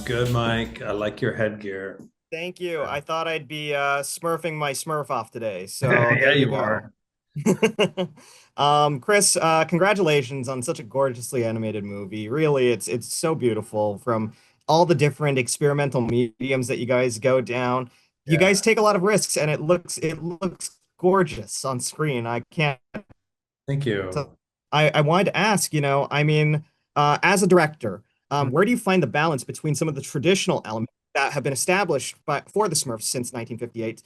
Good, Mike. I like your headgear. Thank you. I thought I'd be smurfing my Smurf off today, so Yeah, there you you go. are. Chris, congratulations on such a gorgeously animated movie. Really, it's so beautiful from all the different experimental mediums that you guys go down. You Yeah, guys take a lot of risks, and it looks gorgeous on screen. I can't. thank you. I wanted to ask, as a director, where do you find the balance between some of the traditional elements that have been established for the Smurfs since 1958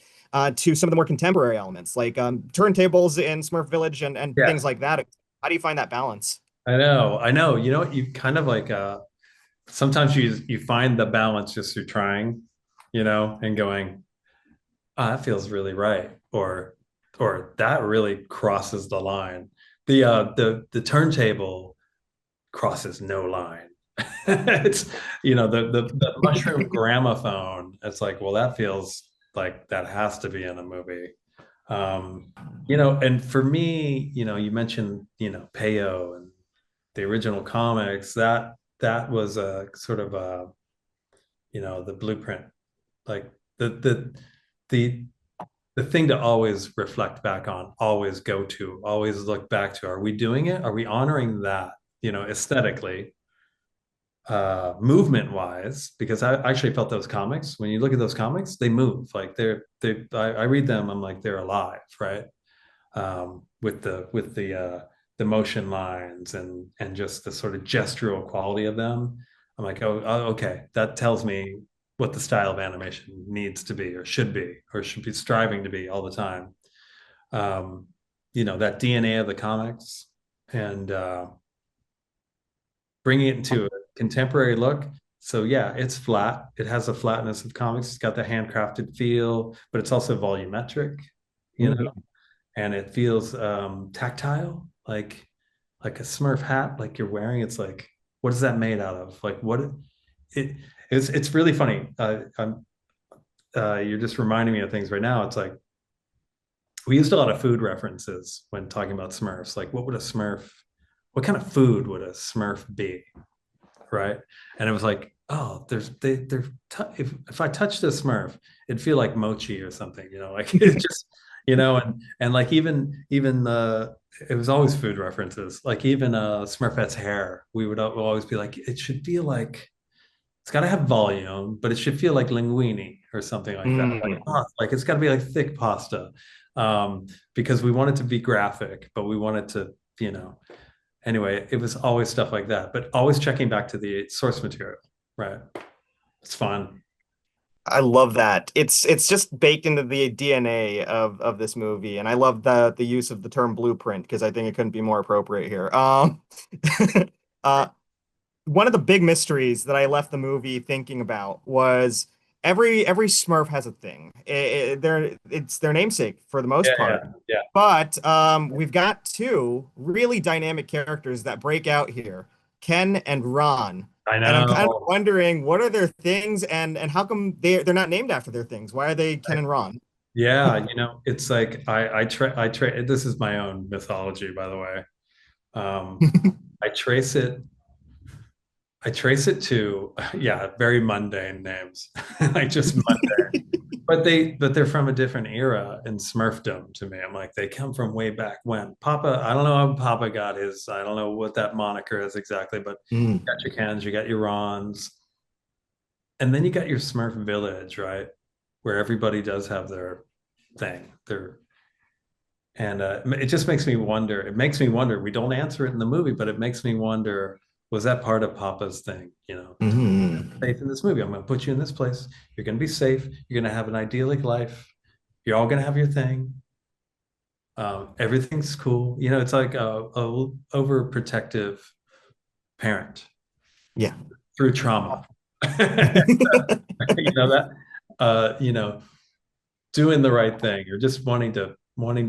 to some of the more contemporary elements, like turntables in Smurf Village and Yeah, things like that? How do you find that balance? I know. I know. You know what? You kind of like sometimes you find the balance just through trying, and going, oh, that feels really right, or that really crosses the line. The turntable crosses no line. It's the mushroom gramophone. It's like, well, that feels like that has to be in a movie. And for me, you mentioned, Peyo and the original comics, that was a sort of a, the blueprint, like the the thing to always reflect back on, always go to, always look back to. Are we doing it? Are we honoring that, aesthetically, movement wise? Because I actually felt those comics, when you look at those comics, they move. Like I read them, I'm like, they're alive, right? With the motion lines and just the sort of gestural quality of them. I'm like, oh, okay, that tells me what the style of animation needs to be, or should be striving to be all the time. Um, that DNA of the comics, and bringing it into a contemporary look. So yeah, it's flat. It has a flatness of comics. It's got the handcrafted feel, but it's also volumetric, you know, Mhm. and it feels tactile, like a Smurf hat, like you're wearing. It's like, what is that made out of? Like it it's really funny. You're just reminding me of things right now. It's like we used a lot of food references when talking about Smurfs. Like, what kind of food would a Smurf be? Right? And it was like, oh, if I touched a Smurf, it'd feel like mochi or something, like it just, and like even the it was always food references. Like even Smurfette's hair, we'll always be like, it should feel like it's got to have volume, but it should feel like linguine or something like that. Like, Mm. like it's got to be like thick pasta, um, because we want it to be graphic, but we want it to, you know, anyway, it was always stuff like that, but always checking back to the source material, right? It's fun. I love that. It's just baked into the DNA of this movie, and I love the use of the term blueprint because I think it couldn't be more appropriate here. Uh, one of the big mysteries that I left the movie thinking about was every Smurf has a thing. It's their namesake for the Yeah, most yeah, part. yeah. But we've got two really dynamic characters that break out here, Ken and Ron. I And I'm kind of know. wondering what are their things and how come they're not named after their things? Why are they Ken and Ron? Yeah, it's like I try. This is my own mythology, by the way. I trace it. I trace it to, yeah, very mundane names, like just mundane. But they're from a different era in Smurfdom to me. I'm like, they come from way back when. Papa, I don't know how Papa got his. I don't know what that moniker is exactly, but Mm. you got your Kens, you got your Rons, and then you got your Smurf Village, right? Where everybody does have their thing. And it just makes me wonder. It makes me wonder. We don't answer it in the movie, but it makes me wonder, was that part of Papa's thing? Mhm. Safe in this movie. I'm going to put you in this place. You're going to be safe. You're going to have an idyllic life. You're all going to have your thing. Everything's cool. It's like a overprotective parent Yeah. through trauma. That, uh, you know, doing the right thing, or just wanting to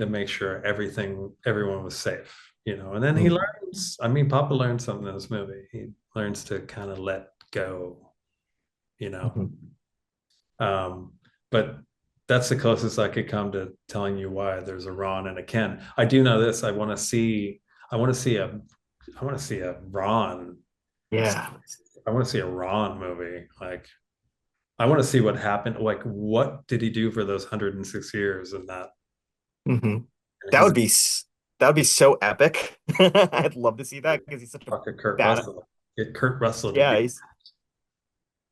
make sure everyone was safe. And then he Mm. learns. I mean, Papa learns something in this movie. He learns to kind of let go. You know, Mhm. um, but that's the closest I could come to telling you why there's a Ron and a Ken. I do know this. I want to see. I want to see a. I want to see a Ron. Yeah. I want to see a Ron movie. Like I want to see what happened. Like what did he do for those 106 years and that Hmm. and That his would be that would be so epic. I'd love to see that because he's such a talk to Kurt bad. Russell. Get Kurt Russell to Yeah, be he's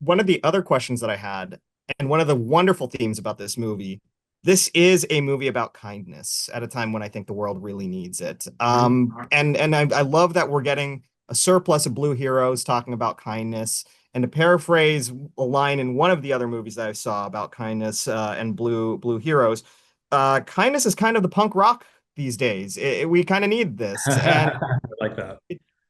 one of the other questions that I had, and one of the wonderful themes about this movie. This is a movie about kindness at a time when I think the world really needs it. And I love that we're getting a surplus of blue heroes talking about kindness. And to paraphrase a line in one of the other movies that I saw about kindness and blue heroes, kindness is kind of the punk rock these days. We kind of need this, and I like that.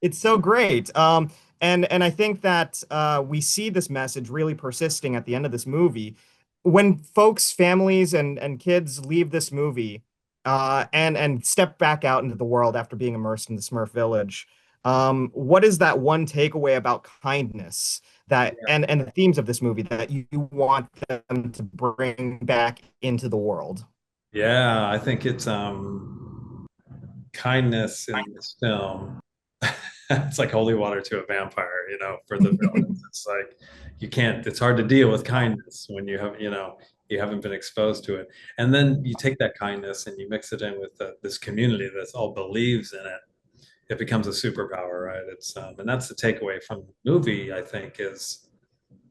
it's so great. And I think that we see this message really persisting at the end of this movie. When folks, families, and kids leave this movie and step back out into the world after being immersed in the Smurf village, what is that one takeaway about kindness that and the themes of this movie that you want them to bring back into the world? Yeah, I think it's kindness in this film. It's like holy water to a vampire, for the villains. It's like you can't, it's hard to deal with kindness when you haven't been exposed to it. And then you take that kindness and you mix it in with this community that's all believes in it. It becomes a superpower, right? And that's the takeaway from the movie, I think, is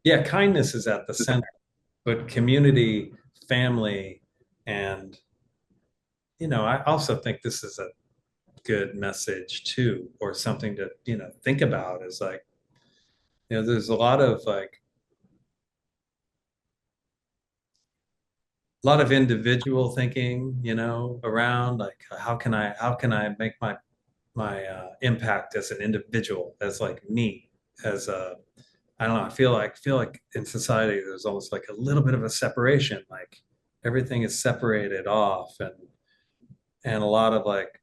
yeah, kindness is at the center, but community, family, and I also think this is a good message too, or something to think about is like there's a lot of individual thinking around like how can I make my impact as an individual, as like me, as a I don't know, I feel like in society there's almost like a little bit of a separation, like everything is separated off, and a lot of like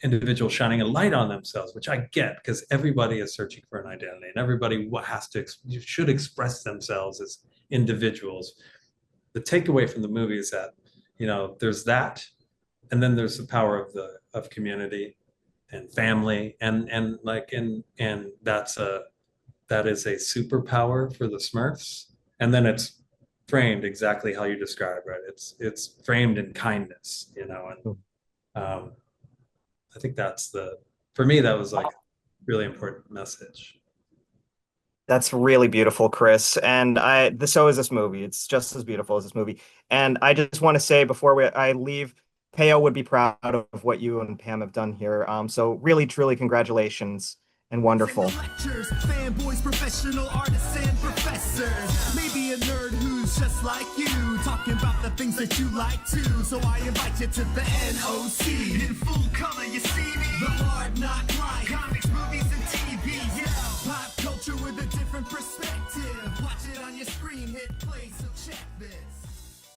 individuals shining a light on themselves, which I get because everybody is searching for an identity and everybody should express themselves as individuals. The takeaway from the movie is that, there's that, and then there's the power of community and family, and like and that is a superpower for the Smurfs. And then it's framed exactly how you described, right? It's framed in kindness, and I think for me, that was like a really important message. That's really beautiful, Chris. And so is this movie. It's just as beautiful as this movie. And I just want to say before I leave, Peyo would be proud of what you and Pam have done here. So really, truly, congratulations and wonderful. Lectures, fanboys, professional artists, and professors. Maybe a nerd who's just like you, talking about the things that you like too. So I invite you to the NOC. In full color, you see me. The hard knock life.